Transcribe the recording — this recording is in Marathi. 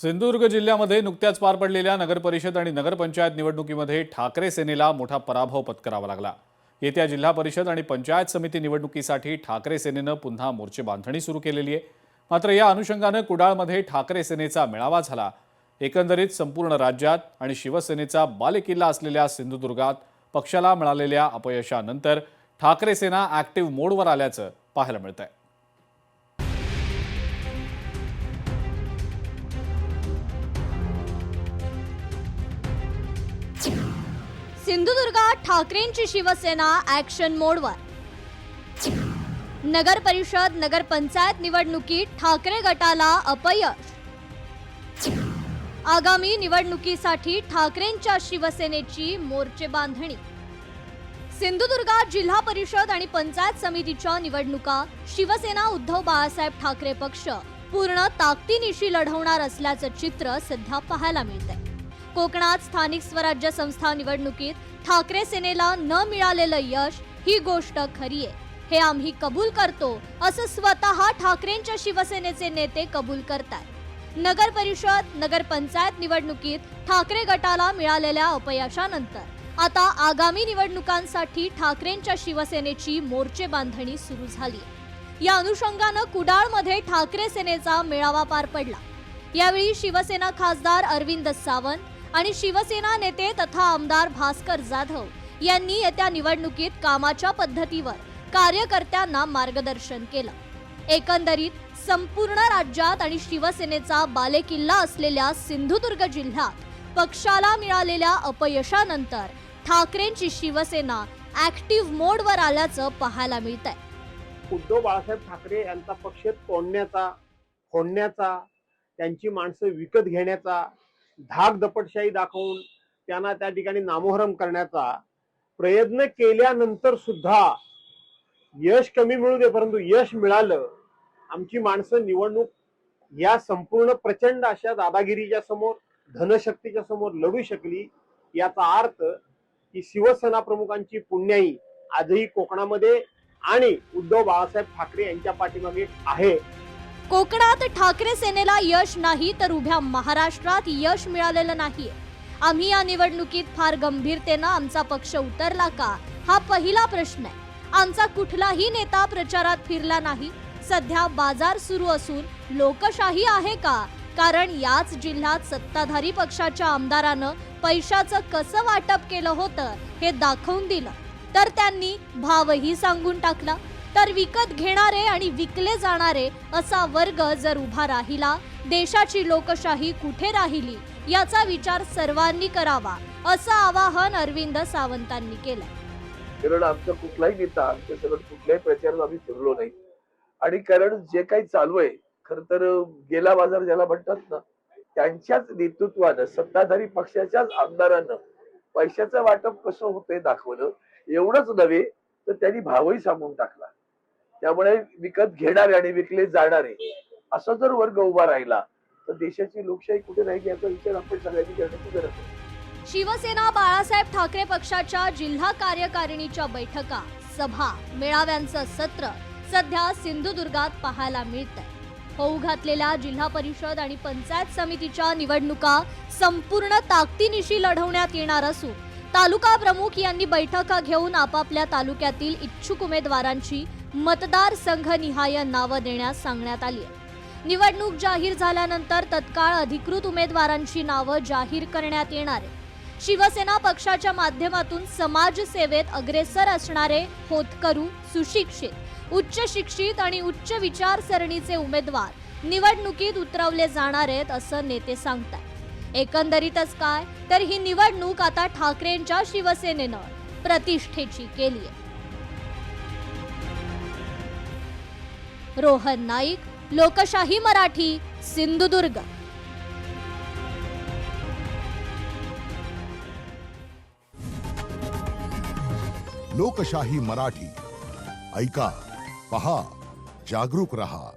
सिंधुदुर्ग जिल्ह्यामध्ये नुकत्याच पार पडलेल्या नगरपरिषद आणि नगरपंचायत निवडणुकीमध्ये ठाकरे सेनेला मोठा पराभव पत्करावा लागला। येत्या जिल्हा परिषद आणि पंचायत समिती निवडणुकीसाठी ठाकरे सेनेनं पुन्हा मोर्चे बांधणी सुरू केलेली आहे। मात्र या अनुषंगाने कुडाळमध्ये ठाकरे सेनेचा मेळावा झाला। एकंदरीत संपूर्ण राज्यात आणि शिवसेनेचा बालेकिल्ला असलेल्या सिंधुदुर्गात पक्षाला मिळालेल्या अपयशानंतर ठाकरे सेना ऍक्टिव्ह मोडवर आल्याचं पाहायला मिळतंय। सिंधुदुर्गात ठाकरेंची शिवसेना ऍक्शन मोडवर। नगर परिषद नगरपंचायत निवडणुकीत ठाकरे गटाला अपयश। आगामी निवडणुकीसाठी ठाकरेंच्या शिवसेनेची मोर्चे बांधणी। सिंधुदुर्गात जिल्हा परिषद आणि पंचायत समितीच्या निवडणुका शिवसेना उद्धव बाळासाहेब ठाकरे पक्ष पूर्ण ताकदीनिशी लढवणार असल्याचं चित्र सध्या पाहायला मिळतंय। कोकणात स्थानिक स्वराज्य संस्था निवडणुकीत ठाकरे सेनेला न मिळालेलं यश ही गोष्ट खरी आहे, हे आम्ही कबूल करतो असं स्वतः ठाकरेंच्या शिवसेनेचे नेते कबूल करतात। नगर परिषद नगरपंचायत निवडणुकीत ठाकरे गटाला मिळालेल्या अपयशानंतर आता आगामी निवडणुकांसाठी ठाकरेंच्या शिवसेनेची मोर्चे बांधणी सुरू झाली। या अनुषंगानं कुडाळमध्ये ठाकरे सेनेचा मेळावा पार पडला। यावेळी शिवसेना खासदार अरविंद सावंत आणि शिवसेना नेते तथा आमदार भास्कर जाधव यांनी येत्या निवडणुकीत कामाच्या पद्धतीवर कार्यकर्त्यांना मार्गदर्शन केलं। एकंदरीत संपूर्ण राज्यात आणि शिवसेनेचा बालेकिल्ला असलेल्या सिंधुदुर्ग जिल्ह्यात पक्षाला मिळालेल्या अपयशानंतर ठाकरेंची शिवसेना ऍक्टिव्ह मोडवर आल्याचं पाहायला मिळतंय। उद्धव बाळासाहेब ठाकरे यांचा पक्ष तोडण्याचा, फोडण्याचा, त्यांची माणसं विकत घेण्याचा, धाक दपटशाही दाखवून त्यांना त्या ठिकाणी नामोहरम करण्याचा प्रयत्न केल्यानंतर सुद्धा यश कमी मिळू दे परंतु यश मिळालं। आमची माणसं निवडणूक या संपूर्ण प्रचंड अशा दादागिरीच्या समोर, धनशक्तीच्या समोर लढू शकली। याचा अर्थ की शिवसेना प्रमुखांची पुण्याई आजही कोकणामध्ये आणि उद्धव बाळासाहेब ठाकरे यांच्या पाठीमागे आहे। कोकणात ठाकरे सेनेला यश नाही तर उभ्या महाराष्ट्रात यश मिळालेलं नाहीये। आम्ही या निवडणुकीत फार गंभीरतेनं आमचा पक्ष उतरला का, हा पहिला प्रश्न आहे। आमचा कुठलाही नेता प्रचारात फिरला नाही। सध्या बाजार सुरू असून लोकशाही आहे का? कारण याच जिल्ह्यात सत्ताधारी पक्षाच्या आमदारानं पैशाचं कसं वाटप केलं होतं हे दाखवून दिलं। तर त्यांनी भावही सांगून टाकला। तर विकत घेणारे आणि विकले जाणारे असा वर्ग जर उभा राहिला, देशाची लोकशाही कुठे राहिली याचा विचार सर्वांनी करावा असं आवाहन अरविंद सावंतांनी केलंय। कारण आमचा कुठलाही नेता आमच्या सगळं कुठल्याही प्रचारात आम्ही फिरलो नाही आणि कारण जे काही चालू आहे खर तर गेला बाजार ज्याला म्हणतात ना, त्यांच्याच नेतृत्वानं सत्ताधारी पक्षाच्याच आमदारांना पैशाचं वाटप कसं होतंय दाखवलं। एवढंच नव्हे तर त्यांनी भावही सांगून टाकला। त्यामुळे विकत घेणारे आणि विकले जाणारे असा जर वर्ग उभा राहिला तर देशाची लोकशाही कुठे राहील याचा विचार आपण सगळ्यांनी करण्याची गरज आहे। शिवसेना बाळासाहेब ठाकरे पक्षाच्या जिल्हा कार्यकारिणीच्या बैठका, सभा, मेळाव्यांचं सत्र सध्या सिंधुदुर्गात पाहायला मिळतंय। होऊ घातलेल्या जिल्हा परिषद आणि पंचायत समितीच्या निवडणुका संपूर्ण ताकदीनिशी लढवण्यात येणार असून तालुका प्रमुख यांनी बैठका घेऊन आपापल्या तालुक्यातील इच्छुक उमेदवारांची मतदारसंघनिहाय नावं देण्यास सांगण्यात आली आहे। निवडणूक जाहीर झाल्यानंतर तत्काळ अधिकृत उमेदवारांची नावं जाहीर करण्यात येणार आहे। शिवसेना पक्षाच्या माध्यमातून समाजसेवेत अग्रेसर असणारे होतकरू, सुशिक्षित, उच्च शिक्षित आणि उच्च विचारसरणीचे उमेदवार निवडणुकीत उतरवले जाणार आहेत असं नेते सांगतात। एकंदरीतच काय तर ही निवडणूक आता ठाकरेंच्या शिवसेनेनं प्रतिष्ठेची केली आहे। रोहन नाईक, लोकशाही मराठी, सिंधुदुर्ग। लोकशाही मराठी ऐका, पहा, जागरूक रहा।